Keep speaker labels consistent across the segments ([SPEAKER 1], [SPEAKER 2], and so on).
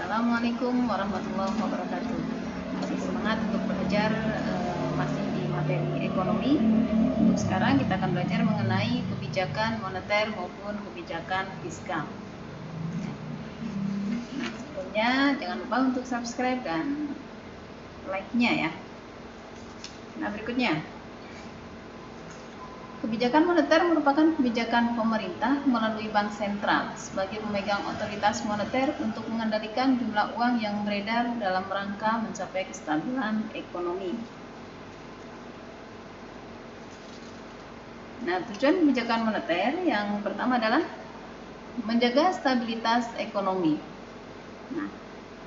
[SPEAKER 1] Assalamualaikum warahmatullahi wabarakatuh. Masih semangat untuk belajar masih di materi ekonomi. Untuk sekarang kita akan belajar mengenai kebijakan moneter maupun kebijakan fiskal. Nah, sebelumnya jangan lupa untuk subscribe dan like-nya ya. Nah, berikutnya. Kebijakan moneter merupakan kebijakan pemerintah melalui bank sentral sebagai pemegang otoritas moneter untuk mengendalikan jumlah uang yang beredar dalam rangka mencapai kestabilan ekonomi. Nah, tujuan kebijakan moneter yang pertama adalah menjaga stabilitas ekonomi. Nah,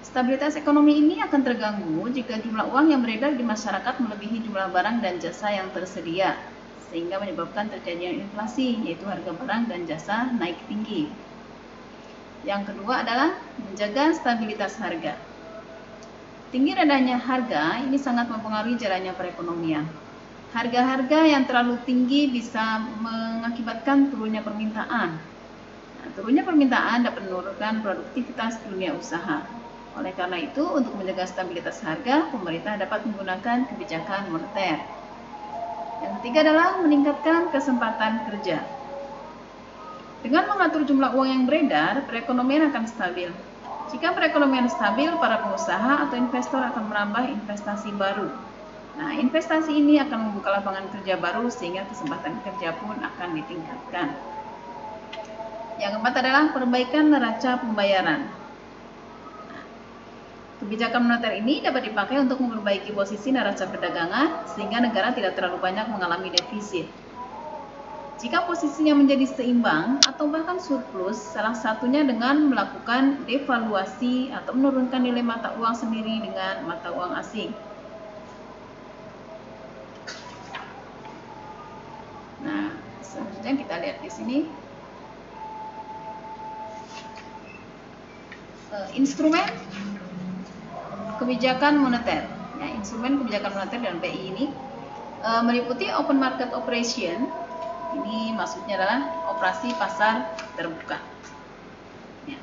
[SPEAKER 1] stabilitas ekonomi ini akan terganggu jika jumlah uang yang beredar di masyarakat melebihi jumlah barang dan jasa yang tersedia, sehingga menyebabkan terjadinya inflasi, yaitu harga barang dan jasa naik tinggi. Yang kedua adalah menjaga stabilitas harga. Tinggi rendahnya harga ini sangat mempengaruhi jalannya perekonomian. Harga-harga yang terlalu tinggi bisa mengakibatkan turunnya permintaan. Nah, turunnya permintaan dapat menurunkan produktivitas dunia usaha. Oleh karena itu, untuk menjaga stabilitas harga, pemerintah dapat menggunakan kebijakan moneter. Yang ketiga adalah meningkatkan kesempatan kerja. Dengan mengatur jumlah uang yang beredar, perekonomian akan stabil. Jika perekonomian stabil, para pengusaha atau investor akan menambah investasi baru. Nah, investasi ini akan membuka lapangan kerja baru sehingga kesempatan kerja pun akan ditingkatkan. Yang keempat adalah perbaikan neraca pembayaran. Kebijakan moneter ini dapat dipakai untuk memperbaiki posisi neraca perdagangan sehingga negara tidak terlalu banyak mengalami defisit. Jika posisinya menjadi seimbang atau bahkan surplus, salah satunya dengan melakukan devaluasi atau menurunkan nilai mata uang sendiri dengan mata uang asing. Nah, selanjutnya kita lihat di sini. Instrumen kebijakan moneter. Ya, instrumen kebijakan moneter dan BI ini meliputi open market operation. Ini maksudnya adalah operasi pasar terbuka. Ya.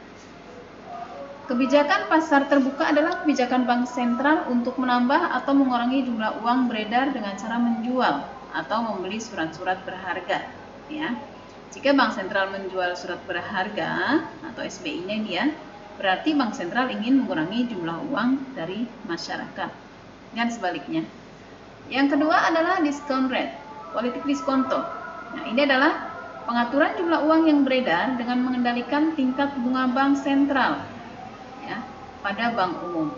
[SPEAKER 1] Kebijakan pasar terbuka adalah kebijakan bank sentral untuk menambah atau mengurangi jumlah uang beredar dengan cara menjual atau membeli surat-surat berharga. Ya. Jika bank sentral menjual surat berharga atau SBI-nya dia, berarti bank sentral ingin mengurangi jumlah uang dari masyarakat. Dan sebaliknya. Yang kedua adalah discount rate, politik diskonto. Nah, ini adalah pengaturan jumlah uang yang beredar dengan mengendalikan tingkat bunga bank sentral ya, pada bank umum.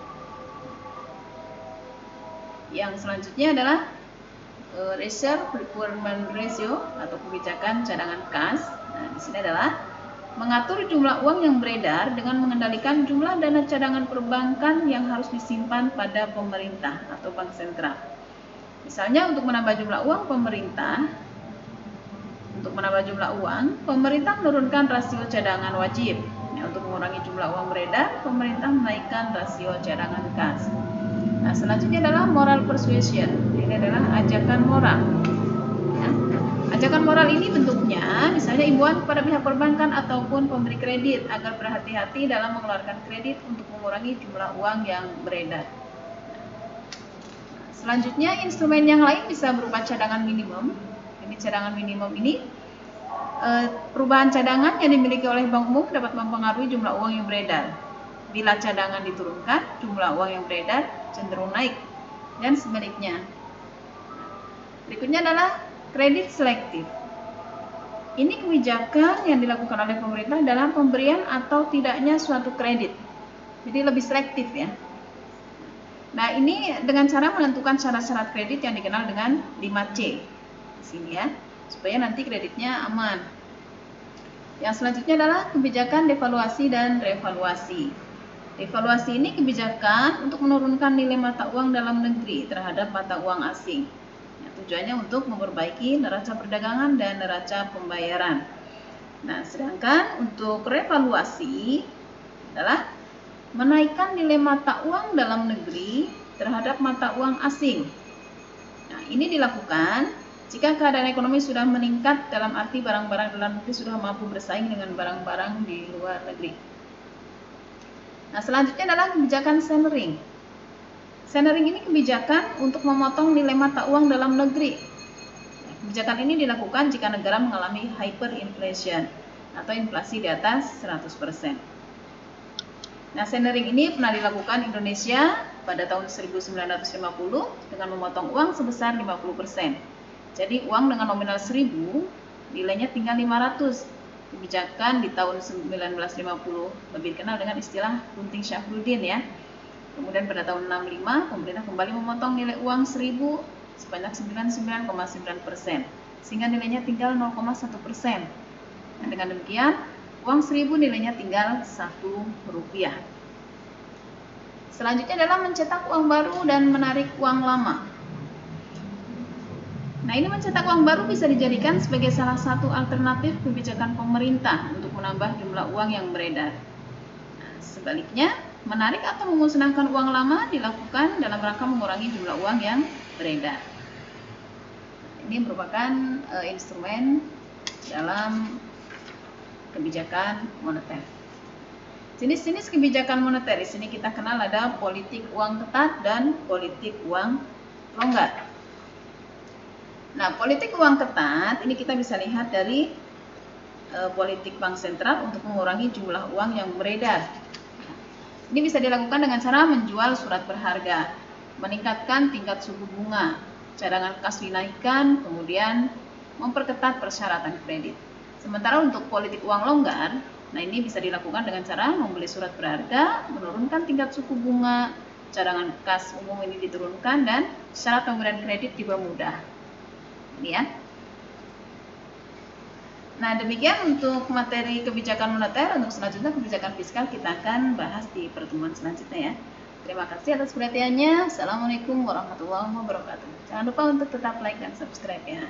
[SPEAKER 1] Yang selanjutnya adalah reserve requirement ratio atau kebijakan cadangan kas. Nah, di sini adalah mengatur jumlah uang yang beredar dengan mengendalikan jumlah dana cadangan perbankan yang harus disimpan pada pemerintah atau bank sentral. Misalnya untuk menambah jumlah uang pemerintah menurunkan rasio cadangan wajib. Ya, untuk mengurangi jumlah uang beredar, pemerintah menaikkan rasio cadangan kas. Nah, selanjutnya adalah moral persuasion. Ini adalah ajakan moral. Ya. Ajakan moral ini bentuknya misalnya imbauan kepada pihak perbankan ataupun pemberi kredit agar berhati-hati dalam mengeluarkan kredit untuk mengurangi jumlah uang yang beredar. Selanjutnya instrumen yang lain bisa berupa cadangan minimum. Ini cadangan minimum ini perubahan cadangan yang dimiliki oleh bank umum dapat mempengaruhi jumlah uang yang beredar. Bila cadangan diturunkan, jumlah uang yang beredar cenderung naik dan sebaliknya. Berikutnya adalah kredit selektif. Ini kebijakan yang dilakukan oleh pemerintah dalam pemberian atau tidaknya suatu kredit. Jadi lebih selektif ya. Nah, ini dengan cara menentukan syarat-syarat kredit yang dikenal dengan 5C. Di sini ya, supaya nanti kreditnya aman. Yang selanjutnya adalah kebijakan devaluasi dan revaluasi. Devaluasi ini kebijakan untuk menurunkan nilai mata uang dalam negeri terhadap mata uang asing. Tujuannya untuk memperbaiki neraca perdagangan dan neraca pembayaran. Nah, sedangkan untuk revaluasi adalah menaikkan nilai mata uang dalam negeri terhadap mata uang asing. Nah, ini dilakukan jika keadaan ekonomi sudah meningkat dalam arti barang-barang dalam negeri sudah mampu bersaing dengan barang-barang di luar negeri. Nah, selanjutnya adalah kebijakan centering. Centering ini kebijakan untuk memotong nilai mata uang dalam negeri. Kebijakan ini dilakukan jika negara mengalami hyperinflation atau inflasi di atas 100%. Nah, centering ini pernah dilakukan Indonesia pada tahun 1950 dengan memotong uang sebesar 50%. Jadi uang dengan nominal 1000 nilainya tinggal 500. Kebijakan di tahun 1950 lebih dikenal dengan istilah Gunting Syafruddin ya. Kemudian pada tahun 65 pemerintah kembali memotong nilai uang 1000 sebanyak 99,9% sehingga nilainya tinggal 0,1%. Nah, dengan demikian uang 1000 nilainya tinggal Rp1. Selanjutnya adalah mencetak uang baru dan menarik uang lama. Nah, ini mencetak uang baru bisa dijadikan sebagai salah satu alternatif kebijakan pemerintah untuk menambah jumlah uang yang beredar. Nah, sebaliknya, menarik atau memusnahkan uang lama dilakukan dalam rangka mengurangi jumlah uang yang beredar. Ini merupakan instrumen dalam kebijakan moneter. Jenis-jenis kebijakan moneter di sini kita kenal ada politik uang ketat dan politik uang longgar. Nah, politik uang ketat ini kita bisa lihat dari politik bank sentral untuk mengurangi jumlah uang yang beredar. Ini bisa dilakukan dengan cara menjual surat berharga, meningkatkan tingkat suku bunga, cadangan kas dinaikkan, kemudian memperketat persyaratan kredit. Sementara untuk politik uang longgar, nah ini bisa dilakukan dengan cara membeli surat berharga, menurunkan tingkat suku bunga, cadangan kas umum ini diturunkan, dan syarat pemberian kredit dipermudah. Ini ya. Nah, demikian untuk materi kebijakan moneter. Untuk selanjutnya kebijakan fiskal kita akan bahas di pertemuan selanjutnya ya. Terima kasih atas perhatiannya. Assalamualaikum warahmatullahi wabarakatuh. Jangan lupa untuk tetap like dan subscribe ya.